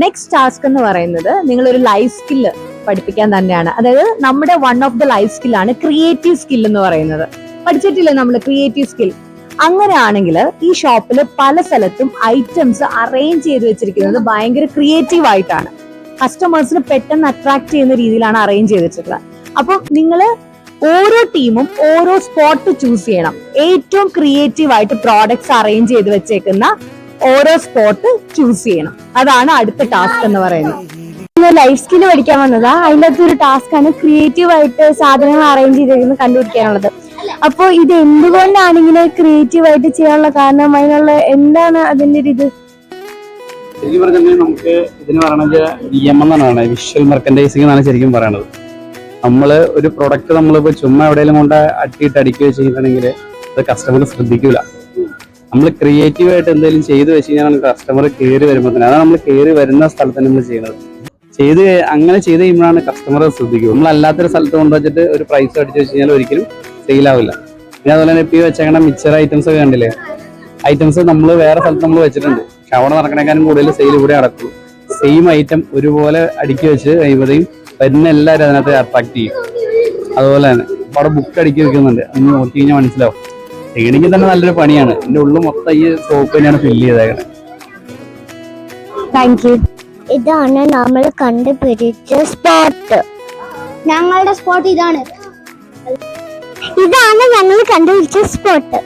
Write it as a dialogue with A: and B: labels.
A: Next task എന്ന് പറയുന്നത് നിങ്ങളൊരു ലൈഫ് സ്കില്ല് പഠിപ്പിക്കാൻ തന്നെയാണ്. അതായത് നമ്മുടെ വൺ ഓഫ് ദ ലൈഫ് സ്കില്ലാണ് ക്രിയേറ്റീവ് സ്കിൽ എന്ന് പറയുന്നത്. പഠിച്ചിട്ടില്ലേ നമ്മൾ ക്രിയേറ്റീവ് സ്കിൽ? അങ്ങനെയാണെങ്കിൽ ഈ ഷോപ്പിൽ പല സ്ഥലത്തും ഐറ്റംസ് അറേഞ്ച് ചെയ്ത് വെച്ചിരിക്കുന്നത് ഭയങ്കര ക്രിയേറ്റീവ് ആയിട്ടാണ്. കസ്റ്റമേഴ്സിന് പെട്ടെന്ന് അട്രാക്ട് ചെയ്യുന്ന രീതിയിലാണ് അറേഞ്ച് ചെയ്തിട്ടുള്ളത്. അപ്പം നിങ്ങൾ ഓരോ ടീമും ഓരോ സ്പോട്ട് ചൂസ് ചെയ്യണം. ഏറ്റവും ക്രിയേറ്റീവ് ആയിട്ട് പ്രോഡക്ട്സ് അറേഞ്ച് ചെയ്ത് വെച്ചേക്കുന്ന ഓരോ സ്പോട്ട് ചൂസ് ചെയ്യണം. അതാണ് അടുത്ത ടാസ്ക് എന്ന് പറയുന്നത്.
B: ലൈഫ് സ്കില്ല് പഠിക്കാൻ വന്നതാ. അതിൻ്റെ ഒരു ടാസ്ക് ആണ് ക്രിയേറ്റീവ് ആയിട്ട് സാധനങ്ങൾ അറേഞ്ച് ചെയ്തിരിക്കുന്നത് കണ്ടുപിടിക്കാനുള്ളത്. അപ്പൊ ഇത് എന്തുകൊണ്ടാണ് ഇങ്ങനെ ക്രിയേറ്റീവ് ആയിട്ട് ചെയ്യാനുള്ള കാരണം? അതിനുള്ള എന്താണ് അതിന്റെ ഒരു ഇത്?
C: ശരിക്കും പറഞ്ഞാൽ നമുക്ക് ഇതിന് പറയണത് VM എന്നാണ്, വിഷ്വൽ മെർക്കൻഡൈസിംഗ് എന്നാണ് ശരിക്കും പറയണത്. നമ്മള് ഒരു പ്രൊഡക്റ്റ് നമ്മളിപ്പോ ചുമ്മാ എവിടെയെങ്കിലും കൊണ്ട് അടിക്കുകയോ ചെയ്യുന്നുണ്ടെങ്കിൽ അത് കസ്റ്റമർ ശ്രദ്ധിക്കൂല. നമ്മൾ ക്രിയേറ്റീവ് ആയിട്ട് എന്തെങ്കിലും ചെയ്ത് വെച്ച് കഴിഞ്ഞാൽ കസ്റ്റമർ കയറി വരുമ്പോൾ തന്നെ അതാണ് നമ്മൾ കയറി വരുന്ന സ്ഥലത്ത് നമ്മൾ ചെയ്യുന്നത്. അങ്ങനെ ചെയ്ത് കഴിയുമ്പോഴാണ് കസ്റ്റമർ ശ്രദ്ധിക്കുക. നമ്മൾ അല്ലാത്തൊരു സ്ഥലത്ത് കൊണ്ടുവച്ചിട്ട് ഒരു പ്രൈസ് അടിച്ചു വെച്ച് കഴിഞ്ഞാൽ ഒരിക്കലും സെയിലാവില്ല. പിന്നെ അതുപോലെ തന്നെ ഇപ്പോൾ വെച്ചേക്കണ മിക്സർ ഐറ്റംസ് ഒക്കെ കണ്ടില്ലേ, ഐറ്റംസ് നമ്മൾ വേറെ സ്ഥലത്ത് നമ്മൾ വെച്ചിട്ടുണ്ട്. പക്ഷെ അവിടെ നടക്കണേക്കാളും കൂടുതൽ സെയിൽ ഇവിടെ നടക്കും. സെയിം ഐറ്റം ഒരുപോലെ അടുക്കി വെച്ച് കഴിയുമ്പോഴത്തേക്കും വരുന്ന എല്ലാവരും അതിനകത്ത് അട്രാക്ട് ചെയ്യും. അതുപോലെ തന്നെ അവിടെ ബുക്ക് അടുക്കി വെക്കുന്നുണ്ട്, അന്ന് നോക്കി കഴിഞ്ഞാൽ മനസ്സിലാവും. ചെയ്യണമെങ്കിൽ തന്നെ നല്ലൊരു പണിയാണ്. എൻ്റെ ഉള്ളിൽ മൊത്തം ഈ സോപ്പ് തന്നെയാണ് ഫില്ല് ചെയ്തേക്കണേ.
B: Thank you. ഇതാണ് നമ്മൾ കണ്ടുപിടിച്ച സ്പോട്ട്.
D: ഞങ്ങളുടെ സ്പോട്ട് ഇതാണ്
B: ഞങ്ങൾ കണ്ടുപിടിച്ച സ്പോട്ട്.